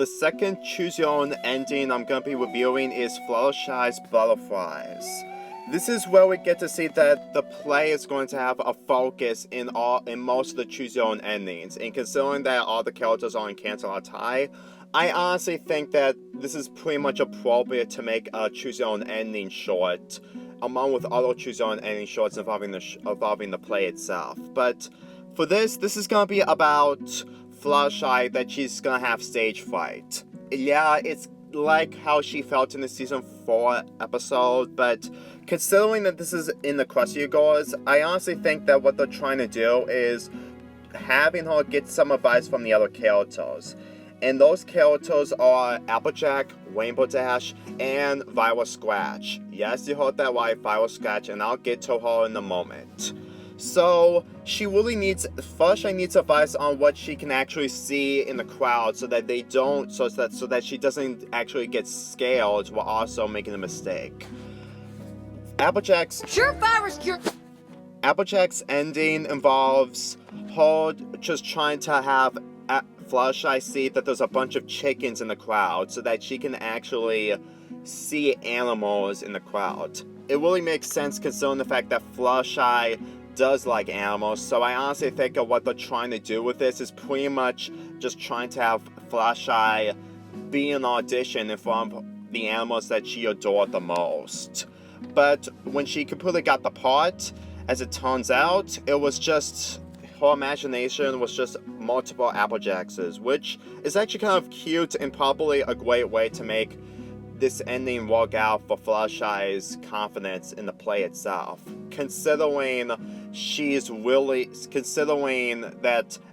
second Choose Your Own ending I'm going to be reviewing is Fluttershy's Butterflies. This is where we get to see that the play is going to have a focus in most of the Choose Your Own endings, and considering that all the characters are in Canterlot's High, I honestly think that this is pretty much appropriate to make a Choose Your Own ending short, along with other Choose Your Own ending shorts involving the play itself. But for this is going to be about Fluttershy that she's going to have stage fright. Yeah, it's like how she felt in the season 4 episode, but considering that this is in the Equestria Goers, I honestly think that what they're trying to do is having her get some advice from the other characters. And those characters are Applejack, Rainbow Dash, and Violet Scratch. Yes, you heard that right, Violet Scratch, and I'll get to her in a moment. So, Fluttershy needs advice on what she can actually see in the crowd so that she doesn't actually get scared while also making a mistake. Applejack's ending involves her just trying to have Fluttershy see that there's a bunch of chickens in the crowd so that she can actually see animals in the crowd. It really makes sense considering the fact that Fluttershy does like animals, so I honestly think of what they're trying to do with this is pretty much just trying to have Fluttershy be an audition in front of the animals that she adored the most. But when she completely got the part, as it turns out, it was just her imagination was just multiple Applejackses, which is actually kind of cute and probably a great way to make this ending work out for Fluttershy's confidence in the play itself, considering that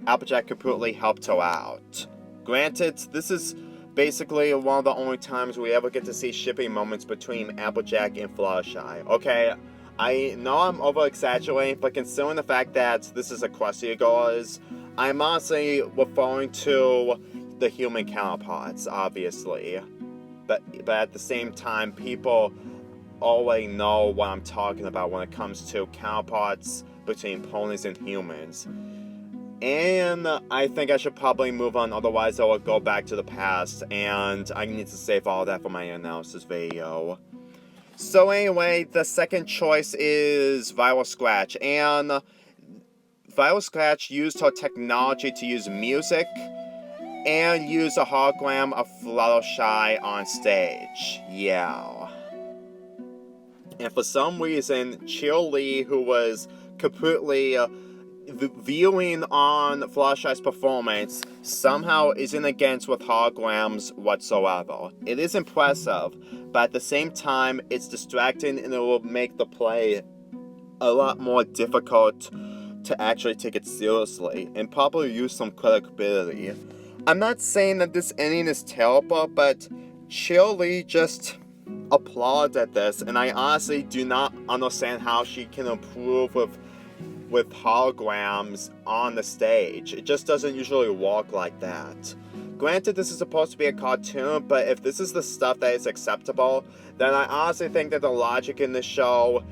Applejack completely helped her out. Granted, this is basically one of the only times we ever get to see shipping moments between Applejack and Fluttershy. Okay, I know I'm over-exaggerating, but considering the fact that this is Equestria Goers, I'm honestly referring to the human counterparts, obviously. But at the same time, people already know what I'm talking about when it comes to counterparts between ponies and humans. And I think I should probably move on, otherwise I will go back to the past, and I need to save all that for my analysis video. So anyway, the second choice is Violet Scratch, and Violet Scratch used her technology to use music and use a hologram of Fluttershy on stage. Yeah. And for some reason, Chill Lee, who was completely viewing on Fluttershy's performance, somehow isn't against with holograms whatsoever. It is impressive, but at the same time, it's distracting and it will make the play a lot more difficult to actually take it seriously and probably use some credibility. I'm not saying that this ending is terrible, but Chill Lee just applauded this, and I honestly do not understand how she can improve with holograms on the stage. It just doesn't usually work like that. Granted, this is supposed to be a cartoon, but if this is the stuff that is acceptable, then I honestly think that the logic in this show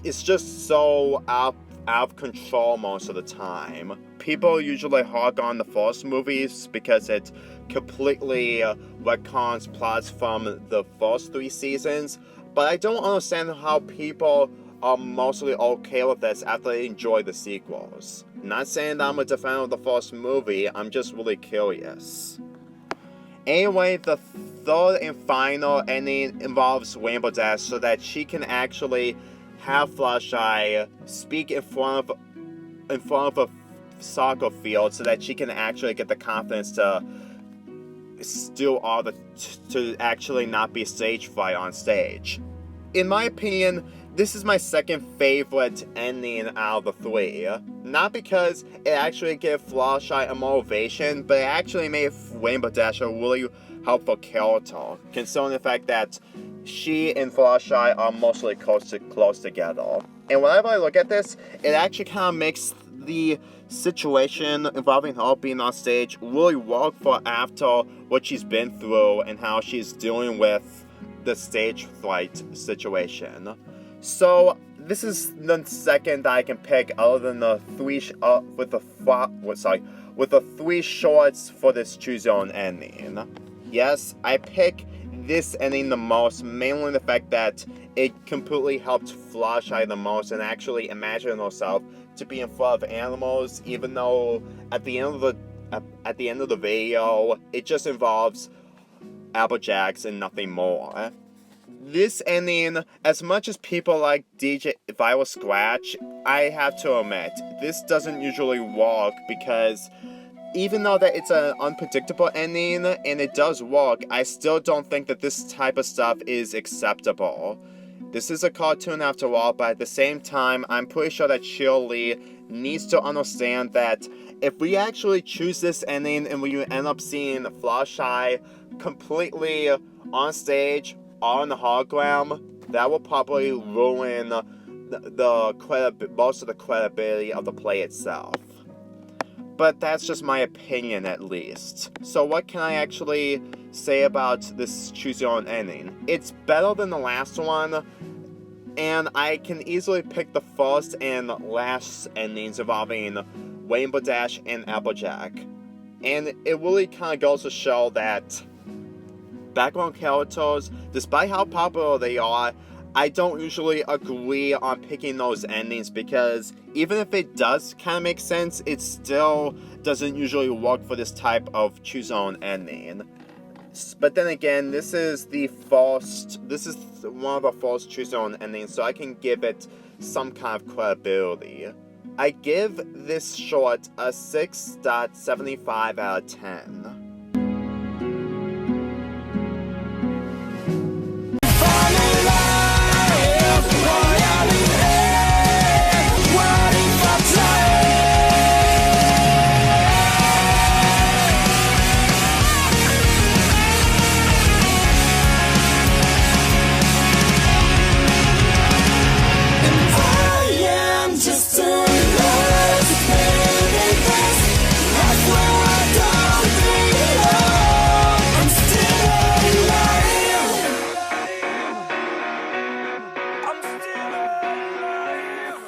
is just so out of control most of the time. People usually hog on the first movies because it completely retcons plots from the first 3 seasons, but I don't understand how people are mostly okay with this after they enjoy the sequels. Not saying that I'm a defender of the first movie, I'm just really curious. Anyway, the third and final ending involves Rainbow Dash so that she can actually have Fluttershy speak in front of a soccer field so that she can actually get the confidence to to actually not be stage fright on stage. In my opinion, this is my second favorite ending out of the 3. Not because it actually gave Fluttershy a motivation, but it actually made Rainbow Dash a really helpful character, considering the fact that she and Fluttershy are mostly close together. And whenever I look at this, it actually kind of makes the situation involving her being on stage really work for after what she's been through and how she's dealing with the stage fright situation. So this is the second that I can pick other than the 3 with the 3 shorts for this Choose Your Own ending. Yes, I pick this ending the most, mainly the fact that it completely helped Fluttershy the most and actually imagine herself to be in front of animals, even though at the end of the video, it just involves Applejacks and nothing more. This ending, as much as people like DJ Violet Scratch, I have to admit, this doesn't usually work because even though that it's an unpredictable ending and it does work, I still don't think that this type of stuff is acceptable. This is a cartoon after all, but at the same time, I'm pretty sure that Shirley needs to understand that if we actually choose this ending and we end up seeing Fluttershy completely on stage or on the hologram, that will probably ruin most of the credibility of the play itself. But that's just my opinion, at least. So what can I actually say about this Choose Your Own ending? It's better than the last one, and I can easily pick the first and last endings involving Rainbow Dash and Applejack. And it really kind of goes to show that background characters, despite how popular they are, I don't usually agree on picking those endings because even if it does kind of make sense, it still doesn't usually work for this type of choose your own ending. But then again, this is one of the first choose your own endings, so I can give it some kind of credibility. I give this short a 6.75 out of 10.